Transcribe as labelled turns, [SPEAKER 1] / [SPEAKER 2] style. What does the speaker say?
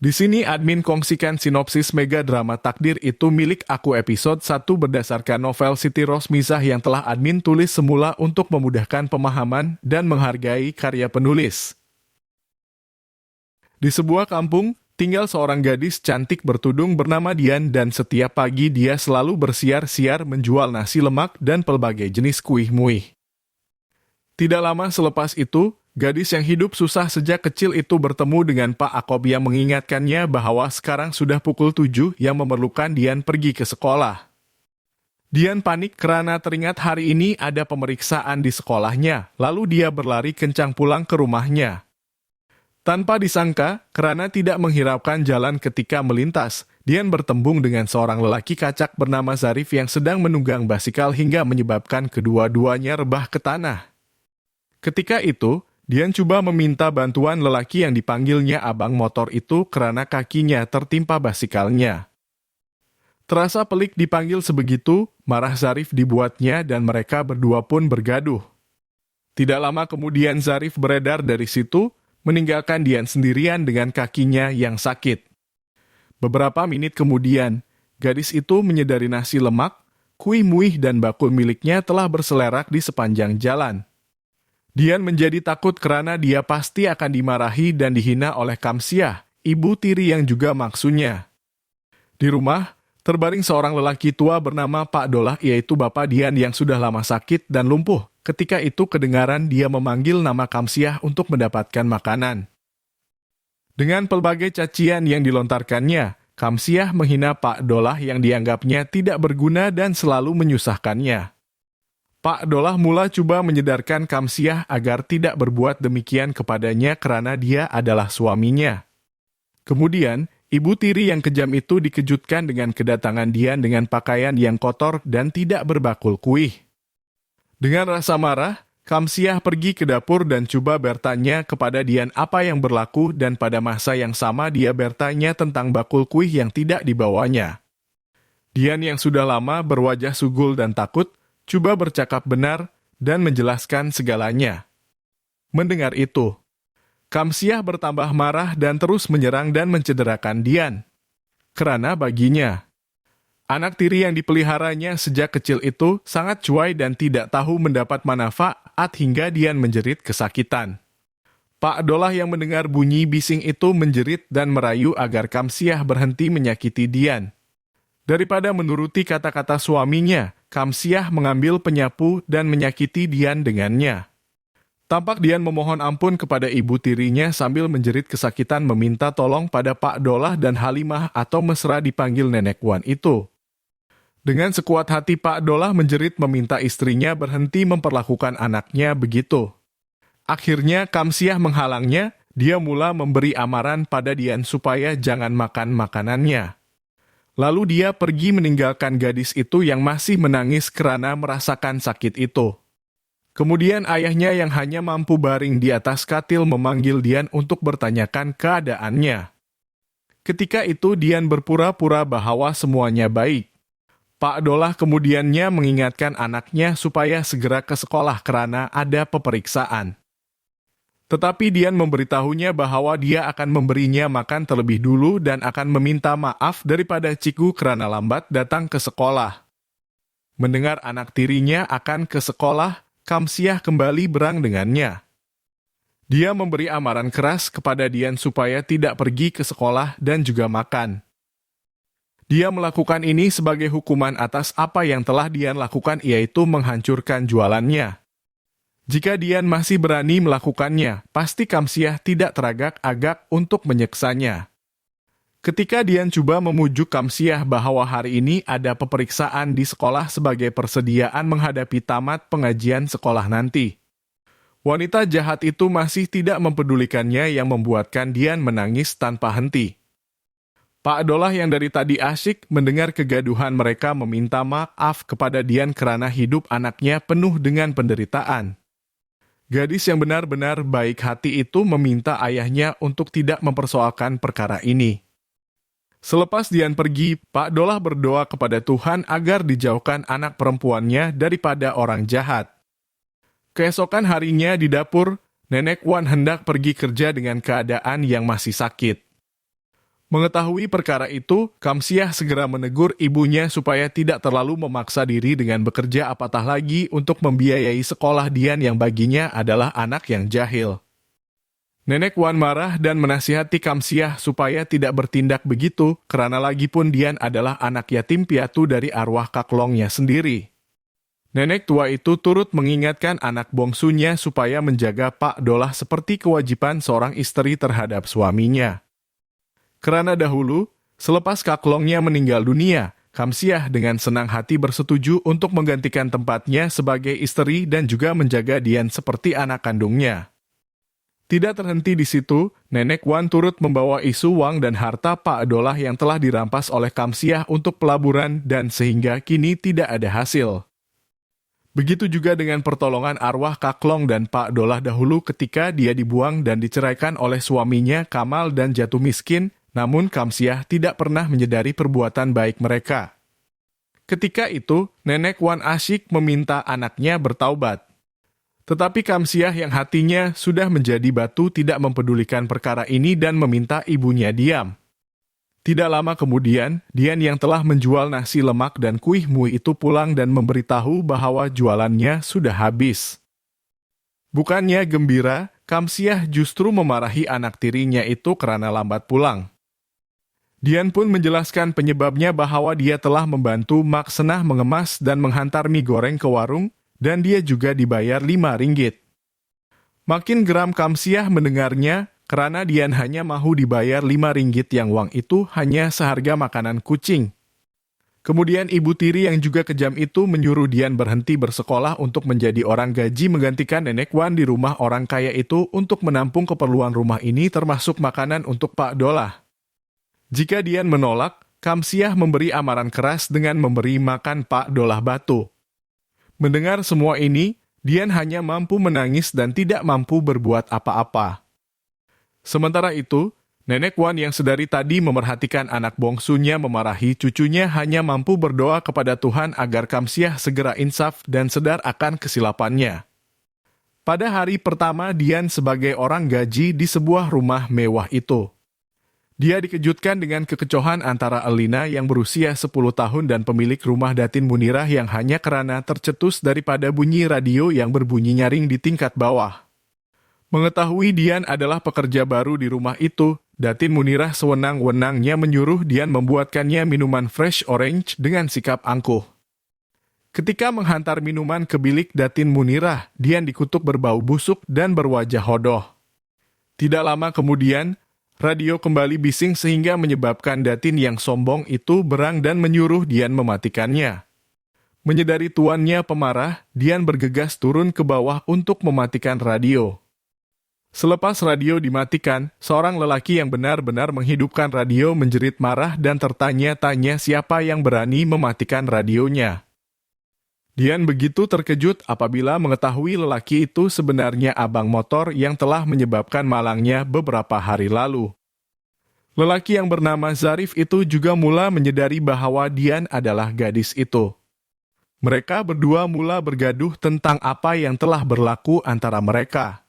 [SPEAKER 1] Di sini admin kongsikan sinopsis mega drama Takdir Itu Milik Aku episode 1 berdasarkan novel Siti Rosmizah yang telah admin tulis semula untuk memudahkan pemahaman dan menghargai karya penulis. Di sebuah kampung, tinggal seorang gadis cantik bertudung bernama Dian dan setiap pagi dia selalu bersiar-siar menjual nasi lemak dan pelbagai jenis kuih-muih. Tidak lama selepas itu, gadis yang hidup susah sejak kecil itu bertemu dengan Pak Akob yang mengingatkannya bahwa sekarang sudah pukul 7 yang memerlukan Dian pergi ke sekolah. Dian panik karena teringat hari ini ada pemeriksaan di sekolahnya, lalu dia berlari kencang pulang ke rumahnya. Tanpa disangka, karena tidak menghiraukan jalan ketika melintas, Dian bertembung dengan seorang lelaki kacak bernama Zarif yang sedang menunggang basikal hingga menyebabkan kedua-duanya rebah ke tanah. Ketika itu, Dian coba meminta bantuan lelaki yang dipanggilnya abang motor itu karena kakinya tertimpa basikalnya. Terasa pelik dipanggil sebegitu, marah Zarif dibuatnya dan mereka berdua pun bergaduh. Tidak lama kemudian Zarif beredar dari situ, meninggalkan Dian sendirian dengan kakinya yang sakit. Beberapa menit kemudian, gadis itu menyadari nasi lemak, kuih-muih dan bakul miliknya telah berselerak di sepanjang jalan. Dian menjadi takut karena dia pasti akan dimarahi dan dihina oleh Kamsiah, ibu tiri yang juga maksudnya. Di rumah, terbaring seorang lelaki tua bernama Pak Dolah, yaitu bapak Dian yang sudah lama sakit dan lumpuh. Ketika itu kedengaran dia memanggil nama Kamsiah untuk mendapatkan makanan. Dengan pelbagai cacian yang dilontarkannya, Kamsiah menghina Pak Dolah yang dianggapnya tidak berguna dan selalu menyusahkannya. Pak Dolah mula coba menyadarkan Kamsiah agar tidak berbuat demikian kepadanya karena dia adalah suaminya. Kemudian, ibu tiri yang kejam itu dikejutkan dengan kedatangan Dian dengan pakaian yang kotor dan tidak berbakul kuih. Dengan rasa marah, Kamsiah pergi ke dapur dan coba bertanya kepada Dian apa yang berlaku dan pada masa yang sama dia bertanya tentang bakul kuih yang tidak dibawanya. Dian yang sudah lama berwajah sugul dan takut, coba bercakap benar dan menjelaskan segalanya. Mendengar itu, Kamsiah bertambah marah dan terus menyerang dan mencederakan Dian. Karena baginya, anak tiri yang dipeliharanya sejak kecil itu sangat cuai dan tidak tahu mendapat manfaat hingga Dian menjerit kesakitan. Pak Dolah yang mendengar bunyi bising itu menjerit dan merayu agar Kamsiah berhenti menyakiti Dian. Daripada menuruti kata-kata suaminya, Kamsiah mengambil penyapu dan menyakiti Dian dengannya. Tampak Dian memohon ampun kepada ibu tirinya sambil menjerit kesakitan meminta tolong pada Pak Dolah dan Halimah atau mesra dipanggil Nenek Wan itu. Dengan sekuat hati Pak Dolah menjerit meminta istrinya berhenti memperlakukan anaknya begitu. Akhirnya Kamsiah menghalangnya, dia mula memberi amaran pada Dian supaya jangan makan makanannya. Lalu dia pergi meninggalkan gadis itu yang masih menangis karena merasakan sakit itu. Kemudian ayahnya yang hanya mampu baring di atas katil memanggil Dian untuk bertanyakan keadaannya. Ketika itu Dian berpura-pura bahwa semuanya baik. Pak Dolah kemudiannya mengingatkan anaknya supaya segera ke sekolah karena ada peperiksaan. Tetapi Dian memberitahunya bahwa dia akan memberinya makan terlebih dulu dan akan meminta maaf daripada Ciku karena lambat datang ke sekolah. Mendengar anak tirinya akan ke sekolah, Kamsiah kembali berang dengannya. Dia memberi amaran keras kepada Dian supaya tidak pergi ke sekolah dan juga makan. Dia melakukan ini sebagai hukuman atas apa yang telah Dian lakukan, yaitu menghancurkan jualannya. Jika Dian masih berani melakukannya, pasti Kamsiah tidak teragak-agak untuk menyeksanya. Ketika Dian coba memujuk Kamsiah bahwa hari ini ada peperiksaan di sekolah sebagai persediaan menghadapi tamat pengajian sekolah nanti, wanita jahat itu masih tidak mempedulikannya yang membuatkan Dian menangis tanpa henti. Pak Dolah yang dari tadi asyik mendengar kegaduhan mereka meminta maaf kepada Dian karena hidup anaknya penuh dengan penderitaan. Gadis yang benar-benar baik hati itu meminta ayahnya untuk tidak mempersoalkan perkara ini. Selepas Dian pergi, Pak Dolah berdoa kepada Tuhan agar dijauhkan anak perempuannya daripada orang jahat. Keesokan harinya di dapur, Nenek Wan hendak pergi kerja dengan keadaan yang masih sakit. Mengetahui perkara itu, Kamsiah segera menegur ibunya supaya tidak terlalu memaksa diri dengan bekerja apatah lagi untuk membiayai sekolah Dian yang baginya adalah anak yang jahil. Nenek Wan marah dan menasihati Kamsiah supaya tidak bertindak begitu, karena lagi pun Dian adalah anak yatim piatu dari arwah kaklongnya sendiri. Nenek tua itu turut mengingatkan anak bongsunya supaya menjaga Pak Dolah seperti kewajiban seorang istri terhadap suaminya. Karena dahulu, selepas kaklongnya meninggal dunia, Kamsiah dengan senang hati bersetuju untuk menggantikan tempatnya sebagai istri dan juga menjaga Dian seperti anak kandungnya. Tidak terhenti di situ, Nenek Wan turut membawa isu uang dan harta Pak Dolah yang telah dirampas oleh Kamsiah untuk pelaburan dan sehingga kini tidak ada hasil. Begitu juga dengan pertolongan arwah Kaklong dan Pak Dolah dahulu ketika dia dibuang dan diceraikan oleh suaminya Kamal dan jatuh miskin, namun Kamsiah tidak pernah menyadari perbuatan baik mereka. Ketika itu, Nenek Wan asyik meminta anaknya bertaubat. Tetapi Kamsiah yang hatinya sudah menjadi batu tidak mempedulikan perkara ini dan meminta ibunya diam. Tidak lama kemudian, Dian yang telah menjual nasi lemak dan kuih mui itu pulang dan memberitahu bahwa jualannya sudah habis. Bukannya gembira, Kamsiah justru memarahi anak tirinya itu karena lambat pulang. Dian pun menjelaskan penyebabnya bahwa dia telah membantu Mak Senah mengemas dan menghantar mie goreng ke warung, dan dia juga dibayar 5 ringgit. Makin geram Kamsiah mendengarnya, karena Dian hanya mahu dibayar 5 ringgit yang uang itu hanya seharga makanan kucing. Kemudian ibu tiri yang juga kejam itu menyuruh Dian berhenti bersekolah untuk menjadi orang gaji menggantikan Nenek Wan di rumah orang kaya itu untuk menampung keperluan rumah ini termasuk makanan untuk Pak Dolah. Jika Dian menolak, Kamsiah memberi amaran keras dengan memberi makan Pak Dolah batu. Mendengar semua ini, Dian hanya mampu menangis dan tidak mampu berbuat apa-apa. Sementara itu, Nenek Wan yang sedari tadi memerhatikan anak bongsunya memarahi cucunya hanya mampu berdoa kepada Tuhan agar Kamsiah segera insaf dan sadar akan kesilapannya. Pada hari pertama Dian sebagai orang gaji di sebuah rumah mewah itu, dia dikejutkan dengan kekecohan antara Elina yang berusia 10 tahun dan pemilik rumah Datin Munirah yang hanya karena tercetus daripada bunyi radio yang berbunyi nyaring di tingkat bawah. Mengetahui Dian adalah pekerja baru di rumah itu, Datin Munirah sewenang-wenangnya menyuruh Dian membuatkannya minuman fresh orange dengan sikap angkuh. Ketika menghantar minuman ke bilik Datin Munirah, Dian dikutuk berbau busuk dan berwajah hodoh. Tidak lama kemudian, radio kembali bising sehingga menyebabkan Datin yang sombong itu berang dan menyuruh Dian mematikannya. Menyadari tuannya pemarah, Dian bergegas turun ke bawah untuk mematikan radio. Selepas radio dimatikan, seorang lelaki yang benar-benar menghidupkan radio menjerit marah dan tertanya-tanya siapa yang berani mematikan radionya. Dian begitu terkejut apabila mengetahui lelaki itu sebenarnya abang motor yang telah menyebabkan malangnya beberapa hari lalu. Lelaki yang bernama Zarif itu juga mula menyadari bahwa Dian adalah gadis itu. Mereka berdua mula bergaduh tentang apa yang telah berlaku antara mereka.